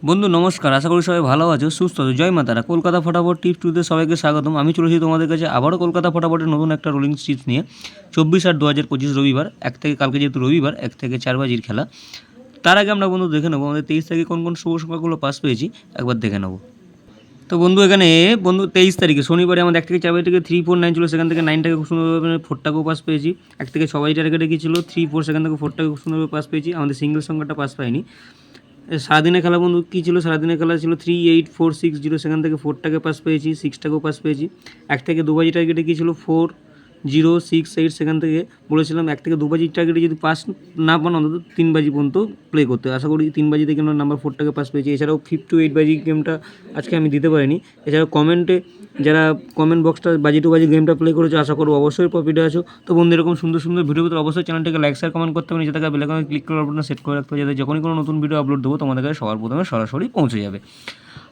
বন্ধু নমস্কার, আশা করি সবাই ভালো আছো, সুস্থ আছো। জয় মাতারা। কলকাতা ফটাফট টিপস টুতে সবাইকে স্বাগতম। আমি চলেছি তোমাদের কাছে আবারও কলকাতা ফটাফটের নতুন একটা রোলিং টিপস নিয়ে। 24/8/2025 রবিবার, কালকে যেহেতু রবিবার 1 থেকে 4 বাজির খেলা। তার আগে আমরা বন্ধু দেখে নেবো আমাদের 23 তারিখে কোন কোন শুভ সংখ্যাগুলো পাস পেয়েছি, একবার দেখে নেবো। তো বন্ধু এখানে 23 তারিখে শনিবারে আমাদের 1 থেকে 4 বাজি থেকে 349 ছিল, সেখান থেকে 9টাকে খুব সুন্দরভাবে 4টাকেও পাস পেয়েছি। 1 থেকে 6 বাজি টার্গেটে গিয়েছিল 34, সেখান থেকে 4টাকে খুব সুন্দরভাবে পাস পেয়েছি। আমাদের সিঙ্গেল সংখ্যাটা পাস পাইনি। সারাদিনের খেলা বন্ধু কী ছিল, সারাদিনের খেলা ছিল 38460, সেখান থেকে 4টাকে পাস পেয়েছি, 6টাকেও পাস পেয়েছি। 1 থেকে 2 বাজি টার্গেটে কী ছিল 4068, সেখান থেকে বলেছিলাম 1 থেকে 2 বাজি টার্গেটে যদি পাস না পান অন্তত 3 বাজি পর্যন্ত প্লে করতে। আশা করি 3 বাজি থেকে আমরা নাম্বার 4টাকে পাস পেয়েছি। এছাড়াও 5 to 8 বাজি গেমটা আজকে আমি দিতে পারিনি। এছাড়াও কমেন্টে যারা কমেন্ট বক্সটা বাজি টু বাজি গেমটা প্লে করেছো, আশা করবো অবশ্যই প্রফিটে আছো। তো বন্ধু এরকম সুন্দর সুন্দর ভিডিও পেতে অবশ্যই চ্যানেলটাকে লাইক শেয়ার কমেন্ট করতে হবে, নিজে থেকে বেল আইকনে ক্লিক করে বাটনটা সেট করে রাখতে হবে, যাতে যখনই কোনো নতুন ভিডিও আপলোড দেবো তোমাদের কাছে সবার প্রথমে সরাসরি পৌঁছে যাবে।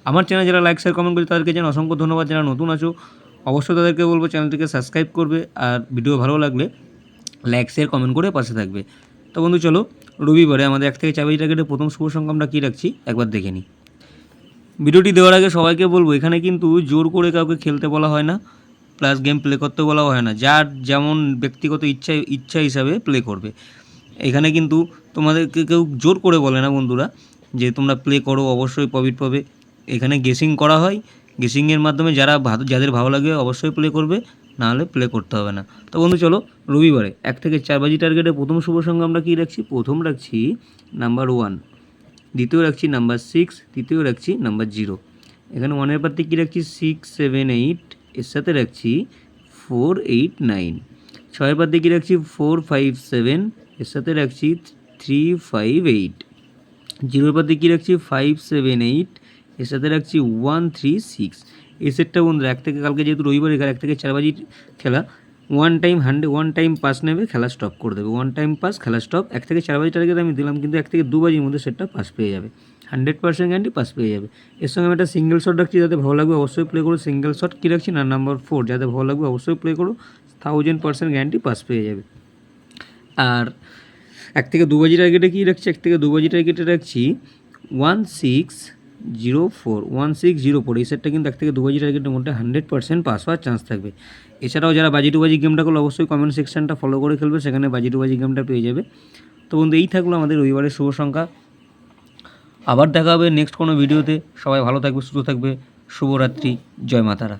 আমার চ্যানেল যারা লাইক শেয়ার কমেন্ট করছে তাদেরকে জানাই অসংখ্য ধন্যবাদ। যারা নতুন আছো অবশ্যই তাদেরকে বলবো চ্যানেলটিকে সাবস্ক্রাইব করবে, আর ভিডিও ভালো লাগলে লাইক শেয়ার কমেন্ট করে পাশে থাকবে। তো বন্ধু চলো, রবিবারে আমাদের 1 থেকে 4 বাজি টার্গেটে প্রথম শুভ সংখ্যা আমরা কী রাখছি একবার দেখে নিই। ভিডিওটি দেওয়ার আগে সবাইকে বলবো, এখানে কিন্তু জোর করে কাউকে খেলতে বলা হয় না, প্লাস গেম প্লে করতে বলা হয় না। যার যেমন ব্যক্তিগত ইচ্ছা হিসাবে প্লে করবে। এখানে কিন্তু তোমাদেরকে কেউ জোর করে বলে না বন্ধুরা যে তোমরা প্লে করো অবশ্যই প্রফিট পাবে। এখানে গেসিং করা হয়, গেসিংয়ের মাধ্যমে যাদের ভালো লাগে অবশ্যই প্লে করবে, নাহলে প্লে করতে হবে না। তো বন্ধু চলো, রবিবারে 1 থেকে 4 বাজি টার্গেটে প্রথম শুভ সংখ্যা আমরা কী রাখছি? প্রথম রাখছি নাম্বার 1, দ্বিতীয় রাখছি নাম্বার 6, তৃতীয় রাখছি নাম্বার 0। এখানে 1-এর পাতে কী রাখছি? 678, এর সাথে রাখছি 489। 6-এর পাতে কী রাখছি? 457, এর সাথে রাখছি 358। 0-এর পাতে কী রাখছি? 578, এর সাথে রাখছি 136। এই সেটটা বন্ধুরা 1 থেকে কালকে যেহেতু রবিবার এখানে 1 থেকে 4 বাজির খেলা, ওয়ান টাইম পাস নেবে, খেলা স্টপ করে দেবে। 1 টাইম পাস, খেলা স্টপ। 1 থেকে 4 বাজি টার্গেট আমি দিলাম, কিন্তু 1 থেকে 2 বাজির মধ্যে সেটটা পাস পেয়ে যাবে। 100% গ্যারান্টি পাস পেয়ে যাবে। এর সঙ্গে আমি একটা সিঙ্গেল শট রাখছি, যাতে ভালো লাগবে অবশ্যই প্লে করো। সিঙ্গেল শট কী রাখছি না, নাম্বার 4, যাতে ভালো লাগবে অবশ্যই প্লে করো। 1000% গ্যারান্টি পাস পেয়ে যাবে। আর 1 থেকে 2 বাজি টার্গেটে কী রাখছি? 1 থেকে 2 বাজি টার্গেটে রাখছি 1604। এই সেটটা কিন্তু 1 থেকে 2 বাজি টার্গেটের মধ্যে 100% পাস হওয়ার চান্স থাকবে। এছাড়াও যারা বাজি টু বাজি গেমটা করলে অবশ্যই কমেন্ট সেকশনটা ফলো করে খেলবে, সেখানে বাজি টু বাজি গেমটা পেয়ে যাবে। তো বন্ধু এই থাকলো আমাদের রবিবারের শুভ সংখ্যা। আবার দেখা হবে নেক্সট কোনো ভিডিওতে। সবাই ভালো থাকবে, সুস্থ থাকবে। শুভরাত্রি। জয় মাতারা।